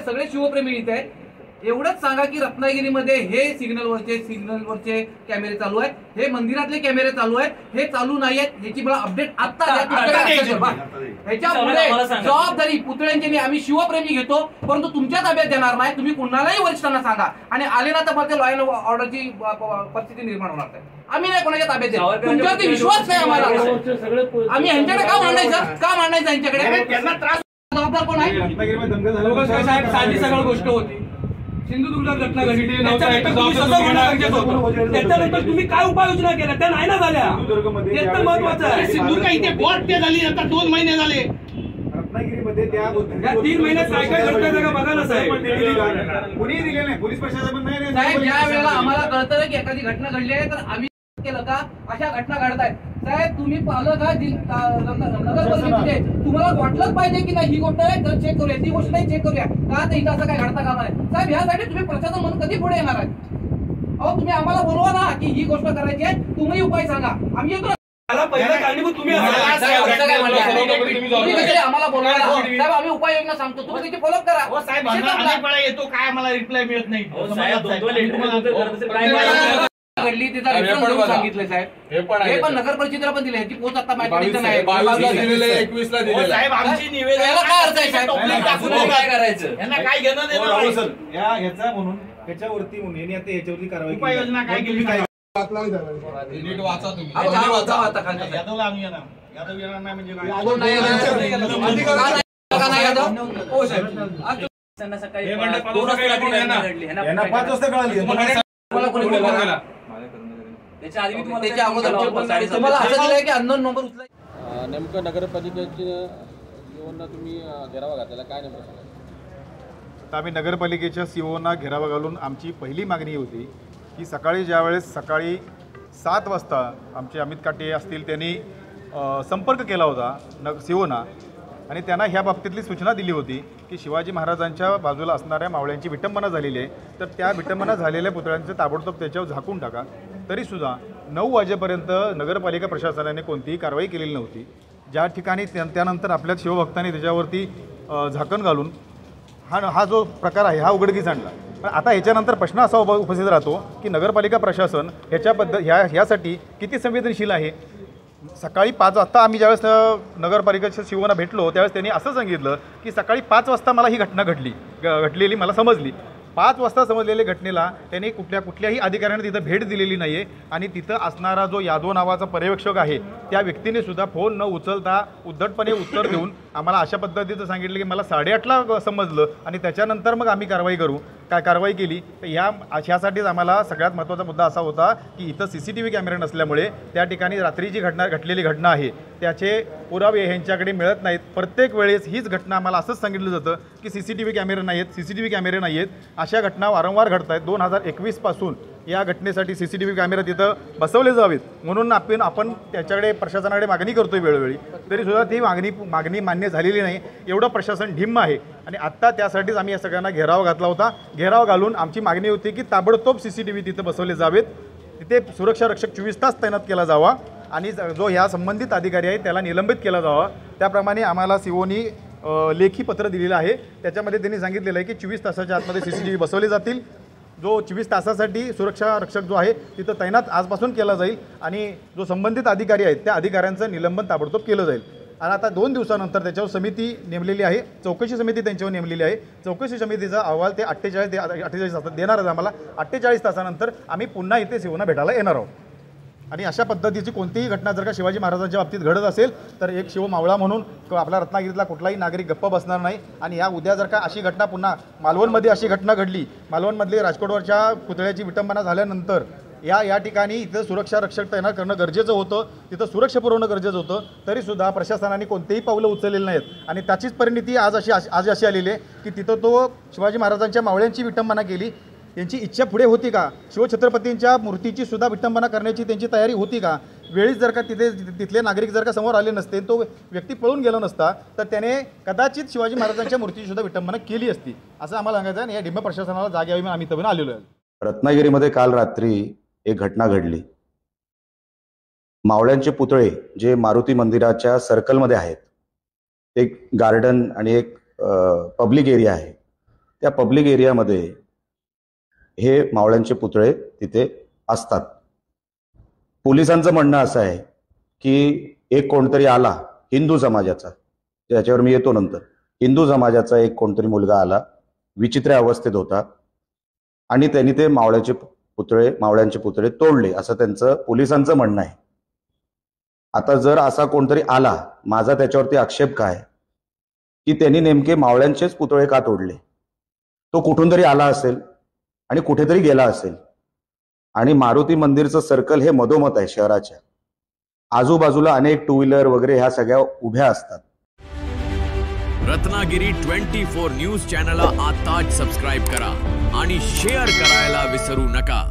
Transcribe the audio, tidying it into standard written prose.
सगळे शिवप्रेमी इथे आहेत. एवढंच सांगा की रत्नागिरीमध्ये हे सिग्नलवरचे कॅमेरे चालू आहेत, हे मंदिरातले कॅमेरे चालू आहेत, हे चालू नाही आहेत. ह्याची मला अपडेट आता ह्याच्यामुळे जबाबदारी पुतळ्यांची आम्ही शिवप्रेमी घेतो, परंतु तुमच्या ताब्यात देणार नाही. तुम्ही कुणालाही वरिष्ठांना सांगा आणि आले ना तर मला लॉ अँड ऑर्डरची परिस्थिती निर्माण होणार नाही. आम्ही नाही कोणाच्या ताब्यात देणार. तुमच्यावरती विश्वास नाही आम्हाला. आम्ही ह्यांच्याकडे का मांडायचं यांच्याकडे? त्यांना त्रास जबाबदार कोण आहे? साधी सगळं गोष्ट होती. सिंधुदुर्गात घटना घडली, त्याच्यानंतर तुम्ही काय उपाययोजना केल्या? त्या नाही ना झाल्या. ते तर महत्वाचं आहे. सिंधुदुर्ग इथे बोट ते झाली, आता 2 महिने झाले. रत्नागिरीमध्ये त्या 3 महिन्यात काय काय घडतंय का बघा ना साहेब. कोणी दिले नाही, पोलीस प्रशासन नाही. साहेब ज्या वेळेला आम्हाला कळतं की एखादी घटना घडली आहे तर आम्ही केलं का अशा घटना घडतायत. साहेब तुम्ही पालक नगर परिषदेचे, तुम्हाला वाटलंच पाहिजे की नाही ही गोष्ट आहे तर चेक करूया, ती गोष्ट नाही चेक करूया का तर इथं असं काय घडता कामा नाही. साहेब ह्यासाठी तुम्ही प्रशासन म्हणून कधी पुढे येणार आहे? अहो तुम्ही आम्हाला बोलवा ना की ही गोष्ट करायची आहे, तुम्ही उपाय सांगा, आम्ही येतो. तुम्ही आम्हाला बोलवा साहेब, आम्ही उपाययोजना सांगतो, तुम्ही त्याची फॉलोअप करा. साहेब येतो काय आम्हाला रिप्लाय मिळत नाही. घडली तिचा रेफरन्स सांगितलं साहेब. हे पण नगर परिषदेला पण दिले, ह्याची पोच आता माहिती नाही. 21 ला दिले. साहेब आमची निवेदन काय अर्थ आहे साहेब? काय करायचं यांना काय घेणं देणं ह्याचा म्हणून त्याच्यावरती म्हणून यांनी आता याच्यावरती कारवाई उपाययोजना काय केली? नीट वाचा तुम्ही. यादवला आम्ही येणार, यादव येणार नाही म्हणजे काय? हो साहेब सकाळी 5 वाजता कळाली. त्याच्या अगोदर तुम्हाला असं दिलंय की अननोन नंबर उचलाय. नेमकं नगरपालिकेची सीओना तुम्ही घेरावा घातलेला, काय नेमकं सांगा? आम्ही नगरपालिकेच्या सीओना घेरावा घालून आमची पहिली मागणी होती की सकाळी 7 वाजता आमचे अमित काटे असतील त्यांनी संपर्क केला होता सीओना आणि त्यांना ह्या बाबतीतली सूचना दिली होती की शिवाजी महाराजांच्या बाजूला असणाऱ्या मावळ्यांची विटंबना झालेली आहे, तर त्या विटंबना झालेल्या पुतळ्यांचं ताबडतोब त्याच्यावर झाकून टाका. तरीसुद्धा 9 वाजेपर्यंत नगरपालिका प्रशासनाने कोणतीही कारवाई केलेली नव्हती. ज्या ठिकाणी त्यानंतर आपल्या शिवभक्तांनी त्याच्यावरती झाकण घालून हा जो प्रकार आहे हा उघडकीस आणला. पण आता ह्याच्यानंतर प्रश्न असा उपस्थित राहतो की नगरपालिका प्रशासन ह्यासाठी किती संवेदनशील आहे. सकाळी 5 वाजता आम्ही ज्यावेळेस नगरपालिकेच्या सीओना भेटलो त्यावेळेस त्यांनी असं सांगितलं की सकाळी 5 वाजता मला ही घटना घडलेली मला समजली. 5 वाजता समजलेल्या घटनेला त्यांनी कुठल्याही अधिकाऱ्याने तिथं भेट दिलेली नाही आहे आणि तिथं असणारा जो यादव नावाचा पर्यवेक्षक आहे त्या व्यक्तीने सुद्धा फोन न उचलता उद्धटपणे उत्तर देऊन आम्हाला अशा पद्धतीचं सांगितलं की मला 8:30ला समजलं आणि त्याच्यानंतर मग आम्ही कारवाई केली. तर ह्यासाठीच आम्हाला सगळ्यात महत्त्वाचा मुद्दा असा होता की इथं CCTV कॅमेरे नसल्यामुळे त्या ठिकाणी रात्री जी घडलेली घटना आहे त्याचे पुरावे ह्यांच्याकडे मिळत नाहीत. प्रत्येक वेळेस हीच घटना आम्हाला असंच सांगितलं जातं की CCTV कॅमेरे नाही आहेत. अशा घटना वारंवार घडत आहेत. 2021 पासून या घटनेसाठी CCTV कॅमेरे तिथं बसवले जावेत म्हणून आपण त्याच्याकडे प्रशासनाकडे मागणी करतोय वेळोवेळी, तरीसुद्धा ती मागणी मान्य झालेली नाही. एवढं प्रशासन ढिम्म आहे आणि आत्ता त्यासाठीच आम्ही या सगळ्यांना घेराव घातला होता. घेराव घालून आमची मागणी होती की ताबडतोब CCTV तिथं बसवले जावेत, तिथे सुरक्षा रक्षक 24 तास तैनात केला जावा आणि जो ह्या संबंधित अधिकारी आहे त्याला निलंबित केला जावा. त्याप्रमाणे आम्हाला सीओनी लेखी पत्र दिलेलं आहे. त्याच्यामध्ये त्यांनी सांगितलेलं आहे की 24 तासाच्या आतमध्ये CCTV बसवले जातील. जो 24 तासासाठी सुरक्षा रक्षक जो आहे तिथं तैनात आजपासून केला जाईल आणि जो संबंधित अधिकारी आहेत त्या अधिकाऱ्यांचं निलंबन ताबडतोब केलं जाईल. आणि आता 2 दिवसानंतर त्याच्यावर समिती नेमलेली आहे, चौकशी समिती त्यांच्यावर नेमलेली आहे. चौकशी समितीचा अहवाल ते 48 तासात देणार आहेत आम्हाला. 48 तासानंतर आम्ही पुन्हा इथे सीओना भेटायला येणार आहोत. आणि अशा पद्धतीची कोणतीही घटना जर का शिवाजी महाराजांच्या बाबतीत घडत असेल तर एक शिव मावळा म्हणून आपला रत्नागिरीतला कुठलाही नागरिक गप्प बसणार नाही. आणि या उद्या जर का अशी घटना पुन्हा मालवणमध्ये अशी घटना घडली, मालवणमधली राजकोटवरच्या पुतळ्याची विटंबना झाल्यानंतर या ठिकाणी इथं सुरक्षा रक्षक तैनात करणं गरजेचं होतं, तिथं सुरक्षा पुरवणं गरजेचं होतं, तरीसुद्धा प्रशासनाने कोणतेही पावलं उचललेली नाहीत. आणि त्याचीच परिणिती आज अशी आलेली आहे की तिथं तो शिवाजी महाराजांच्या मावळ्यांची विटंबना केली. त्यांची इच्छा पुढे होती का? शिवछत्रपतींच्या मूर्तीची सुद्धा विटंबना करण्याची त्यांची तयारी होती का? वेळीच जर का तिथले नागरिक जर का समोर आले नसते, तो व्यक्ती पळून गेला नसता, तर त्याने कदाचित शिवाजी महाराजांच्या मूर्तीची सुद्धा विटंबना केली असती, असं आम्हाला सांगायचं आहे. आणि या डिंब प्रशासनाला जाग यावी म्हणून आम्ही इथं आलेलो आहे. रत्नागिरीमध्ये काल रात्री एक घटना घडली. मावळ्यांचे पुतळे जे मारुती मंदिराच्या सर्कलमध्ये आहेत, एक गार्डन आणि एक पब्लिक एरिया आहे. त्या पब्लिक एरियामध्ये हे मावळ्यांचे पुतळे तिथे असतात. पोलिसांचं म्हणणं असं आहे की एक कोणतरी आला हिंदू समाजाचा, त्याच्यावर मी येतो नंतर, हिंदू समाजाचा एक कोणतरी मुलगा आला, विचित्र अवस्थेत होता आणि त्यांनी ते मावळ्यांचे पुतळे तोडले, असं त्यांचं पोलिसांचं म्हणणं आहे. आता जर असा कोणतरी आला, माझा त्याच्यावरती आक्षेप काय की त्यांनी नेमके मावळ्यांचेच पुतळे का तोडले? तो कुठून तरी आला असेल आणि कुठेतरी गेला असेल. आणि मारुती मंदिरचं सर्कल हे मधोमध आहे शहराच्या, आजूबाजूला अनेक टू व्हीलर वगैरे ह्या सगळ्या उभ्या असतात. रत्नागिरी 24 न्यूज चॅनलला आताच सबस्क्राईब करा आणि शेअर करायला विसरू नका.